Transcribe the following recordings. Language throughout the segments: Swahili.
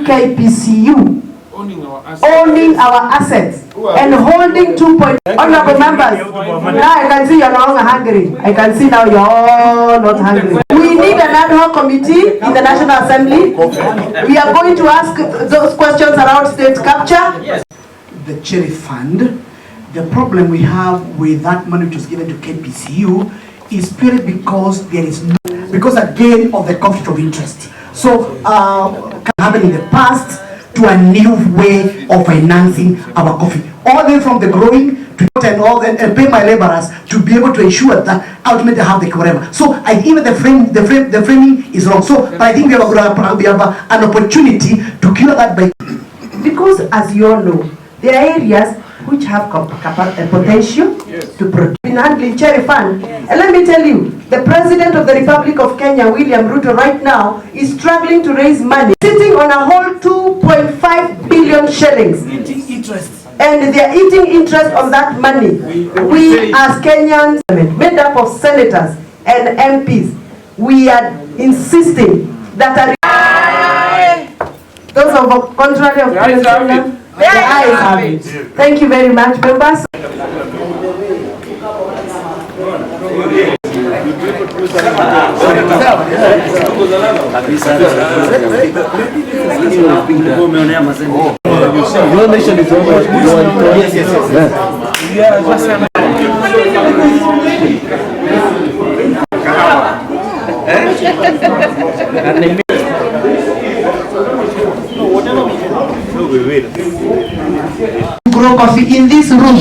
KPCU owning our assets and holding 2 point. Honorable members, now I can see you're no longer hungry. I can see now you're all not hungry. We need an ad hoc committee in the National Assembly. We are going to ask those questions around state capture. The cherry fund, the problem we have with that money which was given to KPCU is purely because there is no, because again of the conflict of interest. So can happen in the past to a new way of financing our coffee, all the way from the growing to and pay my laborers to be able to ensure that ultimately have the whatever. So I think the framing is wrong. So but I think we have an opportunity to cure that by, because as you all know, there are areas which have potential to produce in handling cherry fund. And let me tell you, the President of the Republic of Kenya, William Ruto, right now is struggling to raise money, sitting on a whole 2.5 billion shillings. eating interest. And they are eating interest on that money. We as Kenyans, made up of senators and MPs, we are insisting that those of contrary of the ayes have it. Thank you very much, members. Your nation is over. Grow coffee in this room.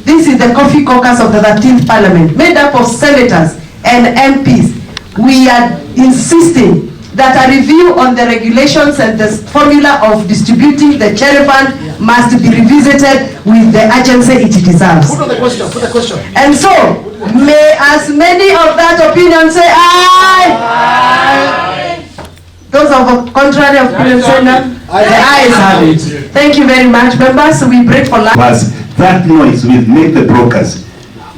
This is the coffee caucus of the 13th Parliament, made up of senators and MPs. We are insisting that a review on the regulations and the formula of distributing the cherry fund must be revisited with the urgency it deserves. Put the question. And so, may as many of that opinion say aye. Aye. Those of contrary opinion say no. The ayes have it. Thank you very much, members. We break for lunch. That noise will make the brokers,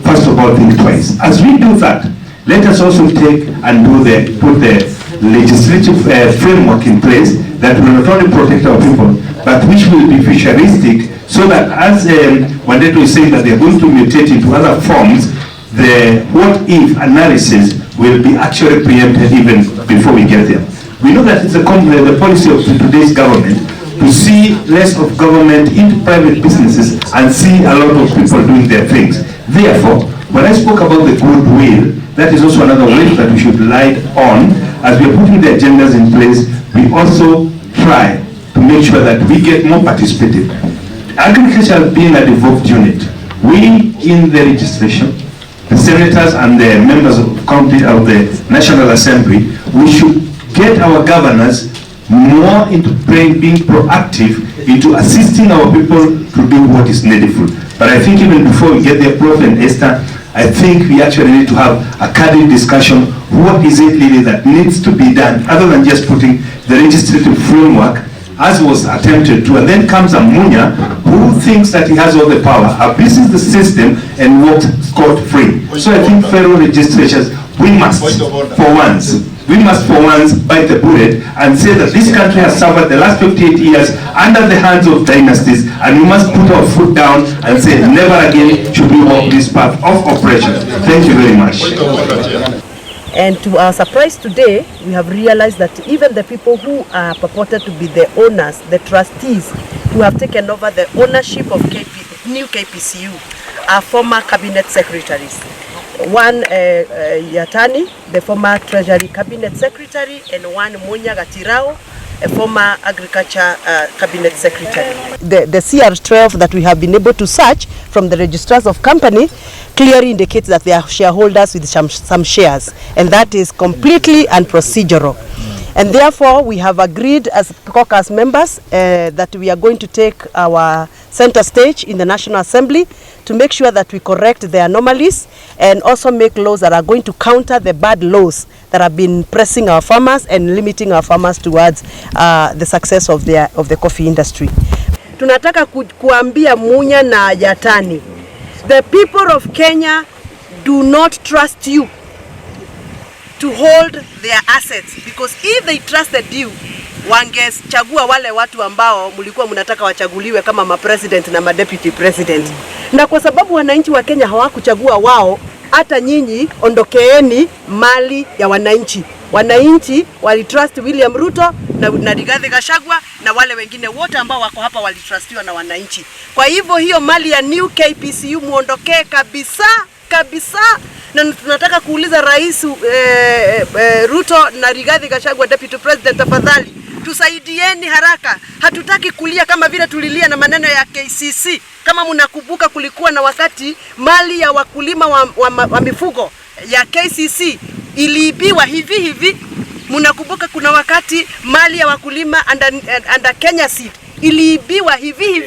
first of all, think twice. As we do that, let us also take and put the legislative framework in place that will not only protect our people, but which will be futuristic, so that as Wandeto is saying that they are going to mutate into other forms, the what-if analysis will be actually preempted even before we get there. We know that it's the policy of today's government to see less of government into private businesses and see a lot of people doing their things. Therefore, when I spoke about the goodwill, that is also another way that we should rely on. As we are putting the agendas in place, we also try to make sure that we get more participative. Agriculture being a devolved unit, we in the registration, the senators and the members of the National Assembly, we should get our governors more into being proactive, into assisting our people to do what is needful. But I think even before we get there, Prof and Esther, I think we actually need to have a candid discussion. What is it really that needs to be done, other than just putting the legislative framework, as was attempted to, and then comes a MUNYA who thinks that he has all the power, abuses the system, and walks scot-free. So I think federal legislatures, we must, for once, bite the bullet and say that this country has suffered the last 58 years under the hands of dynasties, and we must put our foot down and say never again should we walk this path of oppression. Thank you very much. And to our surprise today, we have realized that even the people who are purported to be the owners, the trustees, who have taken over the ownership of new KPCU are former cabinet secretaries. One YATANI, the former Treasury Cabinet Secretary, and one MUNYA, a former Agriculture Cabinet Secretary. The CR12 that we have been able to search from the registrars of company clearly indicates that they are shareholders with some shares, and that is completely unprocedural. And therefore, we have agreed as caucus members that we are going to take our center stage in the National Assembly to make sure that we correct the anomalies and also make laws that are going to counter the bad laws that have been pressing our farmers and limiting our farmers towards the success of the coffee industry. Tunataka kuambia MUNYA na YATANI, the people of Kenya do not trust you to hold their assets, because if they trusted you, wangechagua wale watu ambao mlikuwa mnataka wachaguliwe kama ma-president na ma-deputy president. Na kwa sababu wananchi wa Kenya hawakuchagua wao, hata nyinyi ondokeeni mali ya wananchi. Wananchi walitrust William Ruto na Rigathi Gachagua na wale wengine wote ambao wako hapa walitrustiwa na wananchi. Kwa hivyo hiyo mali ya new KPCU muondokee kabisa kabisa. Na tunataka kuuliza Rais Ruto na Rigathi Gachagua Deputy President, tafadhali tusaidieni haraka. Hatutaki kulia kama vile tulilia na maneno ya KCC. Kama mnakumbuka, kulikuwa na wakati mali ya wakulima wa mifugo ya KCC iliibiwa hivi. Mnakumbuka kuna wakati mali ya wakulima under Kenya Seed iliibiwa hivi.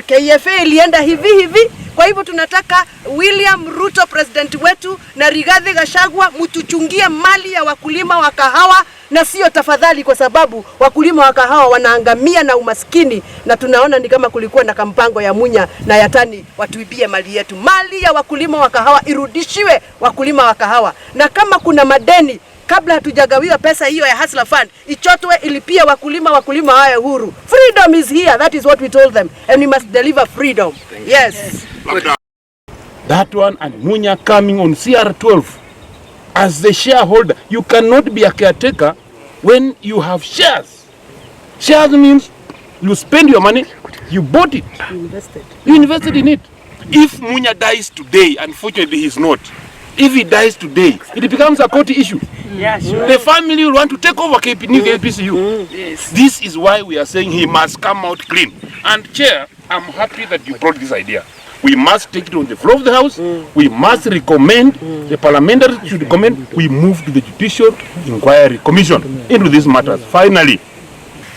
KFA ilienda hivi. Kwa hivyo tunataka William Ruto president wetu na Rigathi Gachagua mtuchungie mali ya wakulima wa kahawa, na sio tafadhali, kwa sababu wakulima wa kahawa wanaangamia na umaskini, na tunaona ni kama kulikuwa na kampango ya MUNYA na YATANI watuibie mali yetu. Mali ya wakulima wa kahawa irudishiwe wakulima wa kahawa, na kama kuna madeni kabla hatujagawiwa pesa hiyo ya Hustler Fund ichotwe ilipia wakulima haya Uhuru. Freedom is here, that is what we told them, and we must deliver freedom. Yes. That one and MUNYA coming on CR12 as the shareholder. You cannot be a caretaker when you have shares. Shares means you spend your money, you bought it, you invested in it. If MUNYA dies today, unfortunately he's not. If he dies today, it becomes a court issue. Yeah, sure. The family will want to take over KPCU. Yes. This is why we are saying he must come out clean. And Chair, I'm happy that you brought this idea. We must take it on the floor of the House. We must recommend, the parliamentary should recommend, we move to the Judicial Inquiry Commission into these matters. Finally.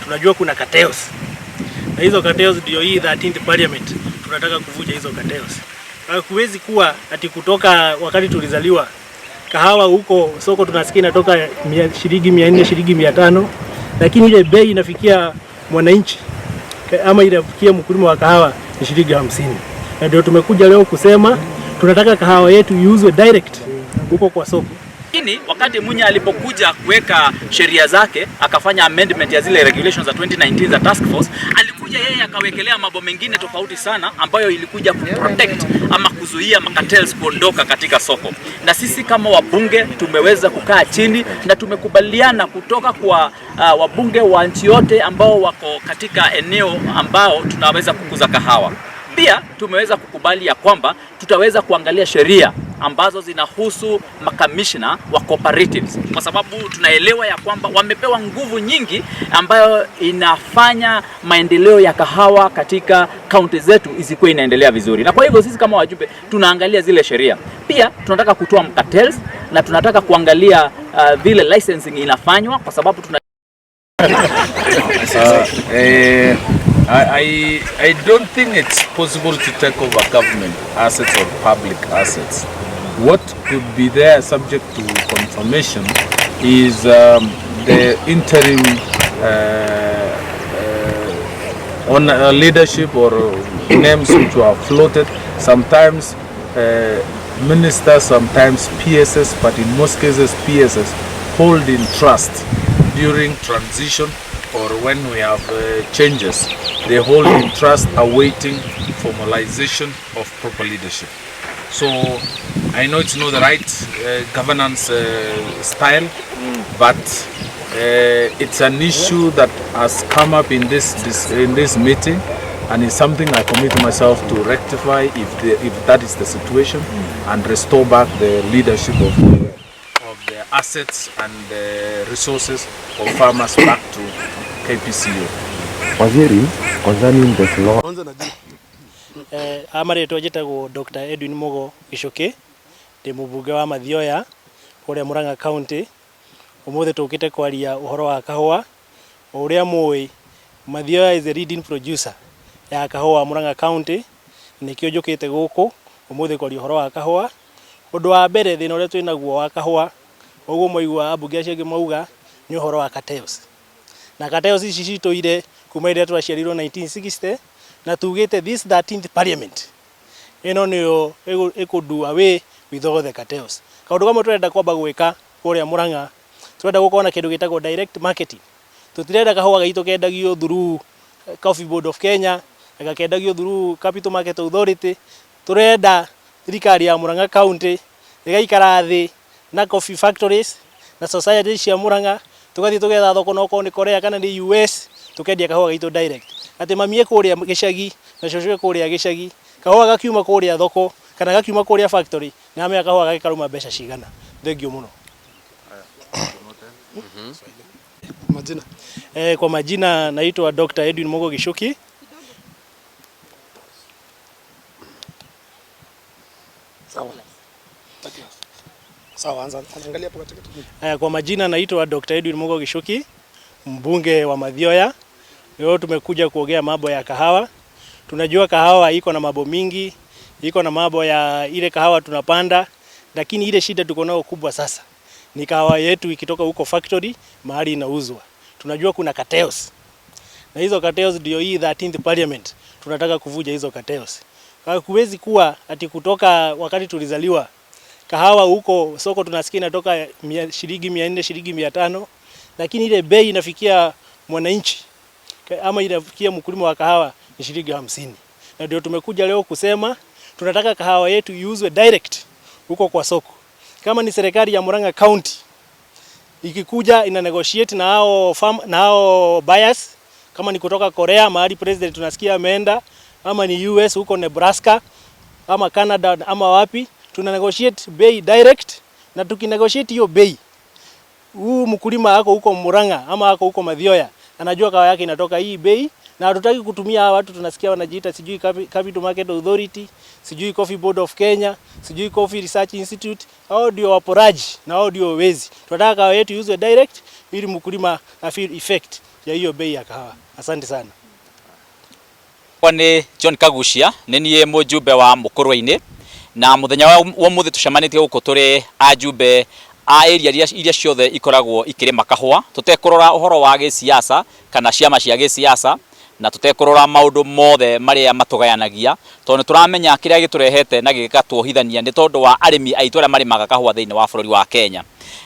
Tunajua kuna cartels. Na hizo cartels ndio hii 13th parliament. Tunataka kuvuja hizo cartels. Hakuwezi kuwa ati kutoka wakati tulizaliwa kahawa huko soko tunasikia inatoka shilingi 400, shilingi 500, lakini ile bei inafikia mwananchi ama inafikia mkulima wa kahawa ni shilingi 50. Na ndio tumekuja leo kusema tunataka kahawa yetu iuzwe direct huko kwa soko. Lakini wakati MUNYA alipokuja kuweka sheria zake, akafanya amendment ya zile regulations za 2019 za task force, alikuja yeye akawekelea mambo mengine tofauti sana ambayo ilikuja kuprotect ama kuzuia cartels kuondoka katika soko. Na sisi kama wabunge tumeweza kukaa chini na tumekubaliana kutoka kwa wabunge wa nchi yote ambao wako katika eneo ambao tunaweza kukuza kahawa. Pia tumeweza kukubali ya kwamba tutaweza kuangalia sheria ambazo zinahusu makamishna wa cooperatives, kwa sababu tunaelewa ya kwamba wamepewa nguvu nyingi ambayo inafanya maendeleo ya kahawa katika kaunti zetu isikuwe inaendelea vizuri. Na kwa hivyo sisi kama wajumbe tunaangalia zile sheria. Pia tunataka kutoa cartels na tunataka kuangalia vile licensing inafanywa, kwa sababu tuna I don't think it's possible to take over government assets or public assets. What could be there subject to confirmation is the interim on leadership or names which were floated. Sometimes ministers, sometimes PSS, but in most cases PSS hold in trust during transition or when we have changes. They hold in trust awaiting formalization of proper leadership. So I know it's not the right governance style, but it's an issue that has come up in this meeting, and it's something I commit myself to rectify if that is the situation, and restore back the leadership of the assets and the resources of farmers back to KPCU. Waziri, concerning this law. Amaretwo njĩtagwo Dr. Edwin Mugo Gicuki, ndĩ mũmbunge wa Mathioya kũrĩa Murang'a County. Ũmũthĩ tũkĩte kwaria ũhoro wa kahũa. Ũrĩa mũĩ, Mathioya is a leading producer ya kahũa Murang'a County. Nĩkĩo njũkĩte gũkũ ũmũthĩ kwaria ũhoro wa kahũa. Ũndũ wa mbere thĩna ũrĩa twĩ naguo wa kahũa, ũguo mwaigua ambunge acio angĩ mauga, nĩ ũhoro wa cartels. Na cartels ici citũire kuma rĩrĩa twaciarirwo 1960, na tugĩte this 13th parliament ĩno nĩyo ĩkũdo away with all the cartels. Kaũndũ kamwe tũrenda kwamba gwĩka kũrĩa Murang'a, tũrenda gũkorwo na kĩndũ gĩtagwo direct marketing, tutirenda kahua gaitå kendagio through Coffee Board of Kenya gakendagio through Capital Market Authority. Turenda thirikari ya Murang'a County igaikara thi na coffee factories na society cia Murang'a, tugathie tugetha thoko noko ni Korea kana ni US, tukendia kahua gaitå direct. Ati mamie kuria gicagi na cocwe kuria gicagi, kahua gakiuma kuria thoko kana gakiuma kuria factory na amea kahua gakikaruma mbeca cigana. Thengio muno. Majina. Kwa majina naitwa Dr. Edwin Mogo Gishuki. Kwa majina naitwa Dr. Edwin Mogo Gishuki, mbunge wa Mathioya. Leo tumekuja kuongea mambo ya kahawa. Tunajua kahawa iko na mambo mingi, iko na mambo ya ile kahawa tunapanda, lakini ile shida tuko nayo kubwa sasa ni kahawa yetu ikitoka huko factory mahali inauzwa. Tunajua kuna cartels. Na hizo cartels ndio hii 13th parliament tunataka kuvuja hizo cartels. Huwezi kuwa ati kutoka wakati tulizaliwa kahawa huko soko tunasikia inatoka shilingi 400 shilingi 500, lakini ile bei inafikia mwananchi ama inafikia mkulima wa kahawa ni shilingi 50. Na ndio tumekuja leo kusema tunataka kahawa yetu iuzwe direct huko kwa soko. Kama ni serikali ya Murang'a County ikikuja ina negotiate na hao buyers, kama ni kutoka Korea mahali president tunasikia ameenda, ama ni US huko Nebraska ama Canada ama wapi, tuna negotiate bei direct. Na tukinegotiate hiyo bei, huu mkulima wako huko Murang'a ama wako huko Mathioya anajua kahawa yake inatoka hii bei. Na hatutaki kutumia hawa watu tunasikia wanajiita sijui Capital Market Authority, sijui Coffee Board of Kenya, sijui Coffee Research Institute. Hao ndio waporaji na hao ndio wezi. Tunataka kahawa yetu iuzwe direct ili mkulima afeel effect ya hiyo bei ya kahawa. Asante sana. Ni John Kagucia, ni mujumbe wa Mukurwa-ini, na muthenya wa muthi tucemanitie guku turi ajumbe a area iria ciothe ikoragwo ikirima kahua. Tutekurora uhoro wa gisiasa kana ciama cia gisiasa, na tutekurora maundu mothe maria matugayanagia, tondu turamenya kiria giturehete na gigatuohithania ni tondu wa arimi aitu aria marimaga kahua thiini wa bururi wa Kenya.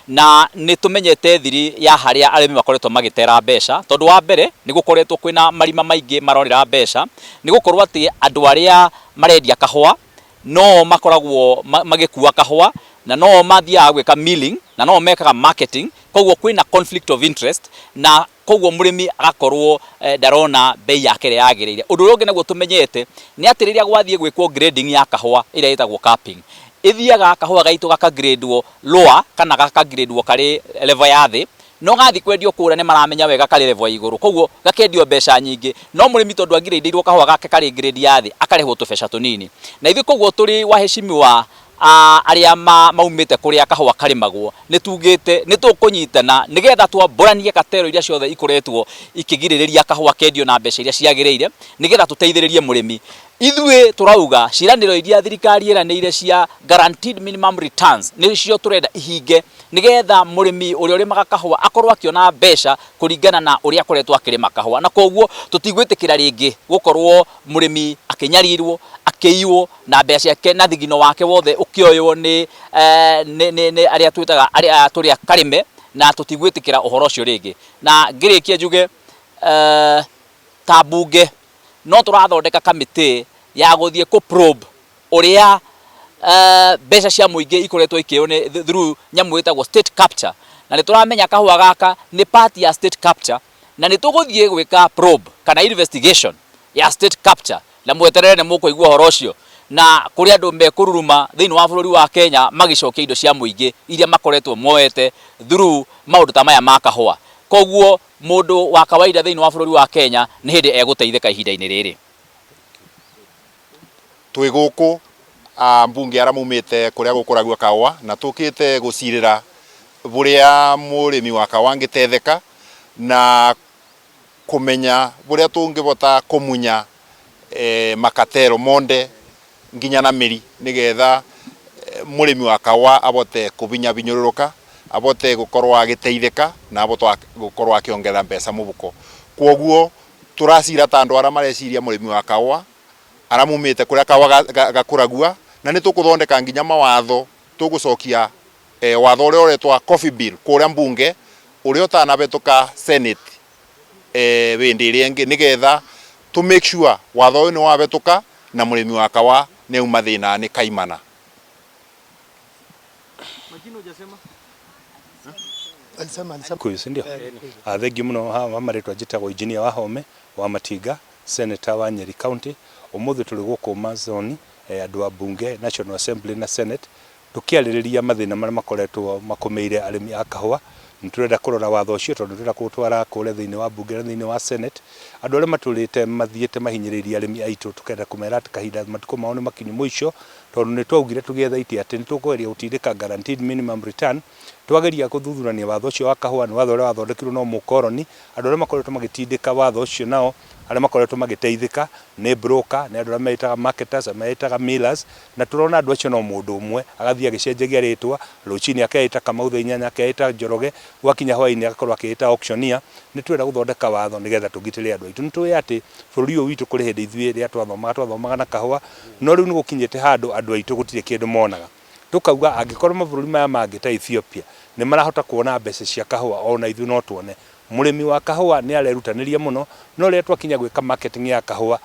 Na ni tumenyete thiri ya haria arimi makoretwo magitera mbeca, tondu wa mbere ni gukoretwo kwina marima maingi marorera mbeca, ni gukorwo ati andu aria marendia kahua no makoragwo magikuwa kahua na no mathia gwika milling na no mekaga marketing, koguo kwina conflict of interest, na koguo murimi agakorwo darona bei yake ria yagireire. Undu uria ungi naguo tumenyete ni ati riria gwathie gwikwo grading ya kahua ira itagwo capping, ithiaga kahua gaitu gakagradewo lower kana gakagradewo kari level ya thi, no gathi kwendio kura ni maramenya wega kari level ya iguru, koguo gakendio mbeca nyingi. No murimi tondu agiredirwo kahua gake kari grade ya thi akarehwo tubeca tunini, na ithu koguo turi waheshimiwa aria maumite kuria kahua karimagwo ni tugite ni tukunyitana nigetha twamburanie katero iria ciothe ikoretwo ikigiriria kahua kendio na mbeca iria ciagireire, nigetha tuteithiririe murimi. Ithwe turauga ciraniro iria thirikari eranire cia guaranteed minimum returns ni cio turenda ihinge, nigetha murimi uria urimaga kahua akorwo akiona mbeca kuringana na uria akoretwo akirima kahua. Na koguo tutigwitikira ringi gukorwo murimi akinyarirwo akiiwo na mbeca ciake na thigino wake wothe ukioywo ni aria twitaga aria turia karime, na tutigwitikira uhoro ucio ringi. Na ngirikia njuge ta bunge no turathondeka kamiti ya guthie ku probe uria mbeca cia muingi ikoretwo ikio ni through nyamu itagwo state capture, na ni turamenya kahua gaka ni part ya state capture, na ni tuguthie gwika probe kana investigation ya state capture, na mweterere ni mukuigua horo ucio, na kuri andu mekururuma thiini wa bururi wa Kenya magicokia indo cia muingi iria makoretwo moete through maundu ta maya ma kahua. Koguo mundu wa kawaida thiini wa bururi wa Kenya ni hindi eguteithika ihinda-ini riri. Twi guku mbunge aramumite kuria gukuragwa kahua, na tukite gucirira buria murimi wa kahua angitetheka na kumenya buria tungibota kumunya makatero monde nginya na miri, nigetha murimi wa kahua abote kubinya binyururuka, abote gukorwa agiteithika na abote gukorwa akiongerera mbeca mubuko. Kwoguo turacira ta andu ara mareciria murimi wa kahua aramumite kuria kahua gakuragua, na ni tukuthondeka nginya mawatho tugucokia watho uria uretwa coffee bill kuria mbunge uria utanabetuka senate windi iri ingi nigetha to make sure watho uyu ni wabetuka na murimi wa kawa ni uma thina ni kaimana. Ndio thengi muno amaretwa njitagwo engineer wa home wa Matiga, senator wa Nyeri County. Umuthi tuli guku Mazoni andu a bunge, National Assembly na Senate tukiaririria mathina maria makoretwo makomeire arimi a kahua. Nturenda kurora watho ucio tondu turenda kutwara kule thiini wa bunge na thiini wa Senate. Andu aria maturite mathiete mahinyiriria arimi aitu tukenda kumera ati kahinda matuko mao ni makinyu muico tondu ni twaugire tugetha iti ati ni tukugeria gutindika guaranteed minimum return. Twageria kuthuthuria watho ucio wa kahua ni watho uria wathondekirwo no mukoroni. Andu aria makoretwo magitindika watho ucio nao aria makoretwo magiteithika ni broker ni andu aria metaga marketers metaga millers na turona andu acio no mundu umwe agathia gicenjagia ritwa ruchini akaita Kamau inyanya akaita Njoroge gwakinya hwaini agakorwo akaita auctioneer. Ni twenda guthondeka watho nigetha tugitire andu aitu nitui ati bururi uyu witu kuri hindi ithuĩ ria twathomaga na kahua no riu ni gukinyite handu andu aitu gutire kindu monaga. Tukauga angikorwo mabũrũri maya mangĩ ta Ethiopia ni marahota kuona mbeca cia kahua ona ithuĩ no tuone. Murimi wa kahua ni arerutanĩria muno no ria twakinya gwika marketing ya kahua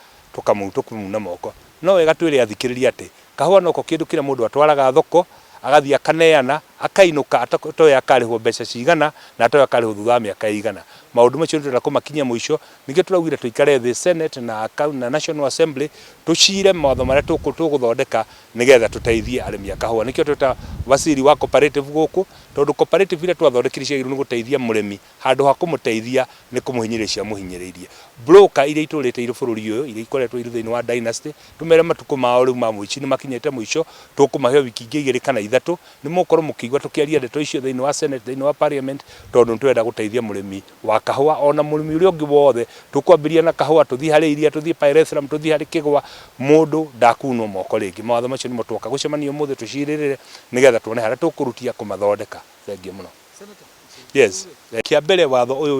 tukamuna moko. No wega twire athikiriria ati kahua noko kindu kira mundu atwaraga thoko agathia kaneana akainuka atoya akarihwo mbeca cigana na atoya akarihwo thutha wa miaka igana. Maundu macio turenda kumakinyia muico ningĩ turaugire tuikare the Senate na National Assembly tucire mawatho maria tuguthondeka nigetha tuteithie arimi a kahua. Nikio twita wasiri wa cooperative guku tondu cooperative ire twathondekire cia ni guteithia murimi handu ha kumuteithia ni kumuhinyiricia muhinyiririe. Broker ire iturite ire bururi uyu ire ikoretwo ire thiini wa dynasty tumere matuko mao riu ma muici ni makinyete muico tukumahe wiki igiri kana ithatu ni mukorwo mukigwa tukiaria ndeto icio thiini wa Senate thiini wa Parliament tondu twenda guteithia murimi wa kahua ona murimi uria ungi wothe tukwambiria na kahua tuthi hari iria tuthi Pyrethrum tuthi hari kigwa mundu ndakunwo moko ringi. Mawatho macio ni motwoka gucemania umuthi tuciririre nigetha tuone haria tukurutia kumathondeka. Thengi muno. Yes, kia mbere watho uyu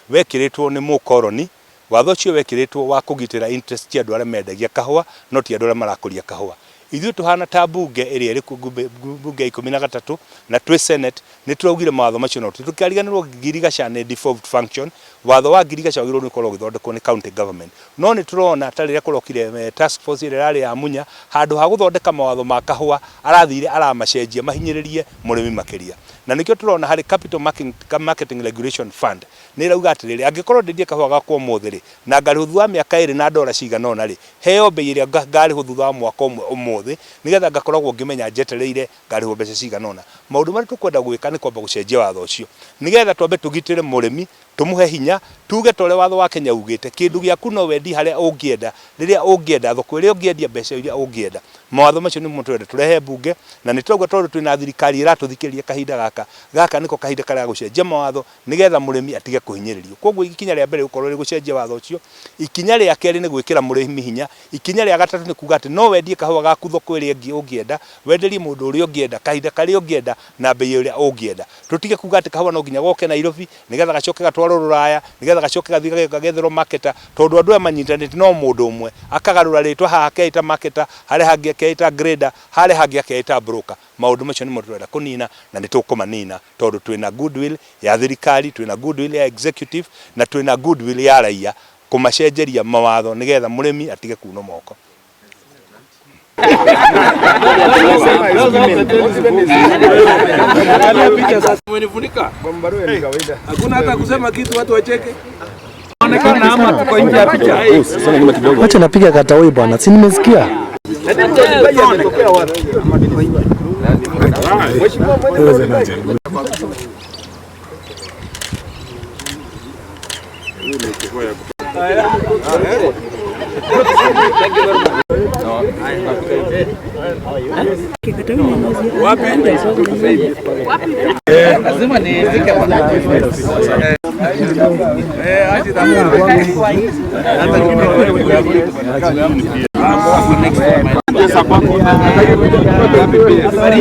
wekiritwo ni mukoroni. Watho ucio wekiritwo wa kugitira interest ya andu aria mendagia kahua no ti andu aria marakuria kahua. Ithuĩ tuhana ta bunge ĩrĩa ĩrĩ bunge 13 na twi Senate ni turaugire mawatho macio no tukariganirwo ngirigaca ni default function. Watho wa ngirigaca wagirwo ni korwo githondekwo ni county government no ni turona ta rĩrĩa kurokire task force ĩrĩa yarĩ ya MUNYA handu ha guthondeka mawatho ma kahua arathire aramacenjia mahinyiririe murimi makiria. Na nikio turona hari capital marketing regulation fund ni rauga atiriri angikorwo ndindie kahua gakwa umuthiri na ngari thutha wa miaka 2 na dola cigana ona ri heo bei iria ngari thutha wa mwaka umwe umuthi nigetha ngakoragwo ngimenya njetereire ngari mbeca cigana ona. Maundu mari tukwenda gwika ni kwamba gucenjia watho ucio nigetha twambe tugitire murimi tumuhe hinya tuge tole watho wa Kenya ugite kindu giaku no wendi haria ungienda riria ungienda thoko iria ungiendia mbeca iria ungienda. Mawatho macio ni mutwende turehe bunge na ni twauga tondu twina thirikari iratuthikiria kahinda gaka niko kahinda karia gucenjia mawatho nigetha murimi atige kuhinyiririo. Koguo ikinya ria mbere ukorwo ri gucenjia watho ucio, ikinya ria keri ni gwikira murimi hinya, ikinya ria gatatu ni kuga ati no wendie kahua gaku thoko iria ungienda wenderie mundu uria ungienda kahinda karia ungienda na bei iria ungienda. Tutige kuga ati kahua no ginya goke Nairobi nigetha gacoke gatwaro Ruraya nigetha gacoke gathie gagetherwo marketer tondu andu aya manyitanite no mundu umwe akagarura ritwa haha akeita marketer hari hangi akeita grader hari hangi akeita broker. Maundu macio ni mutwenda kunina na ni tukumanina tondu twina goodwill ya thirikari, twina goodwill ya executive na twina goodwill ya raia kumacenjeria mawatho nigetha murimi atige kuno moko. Hakuna hata kusema kitu watu wacheke. Wacha napiga kata wewe bwana, si nimesikia. Lazima nifike hapa.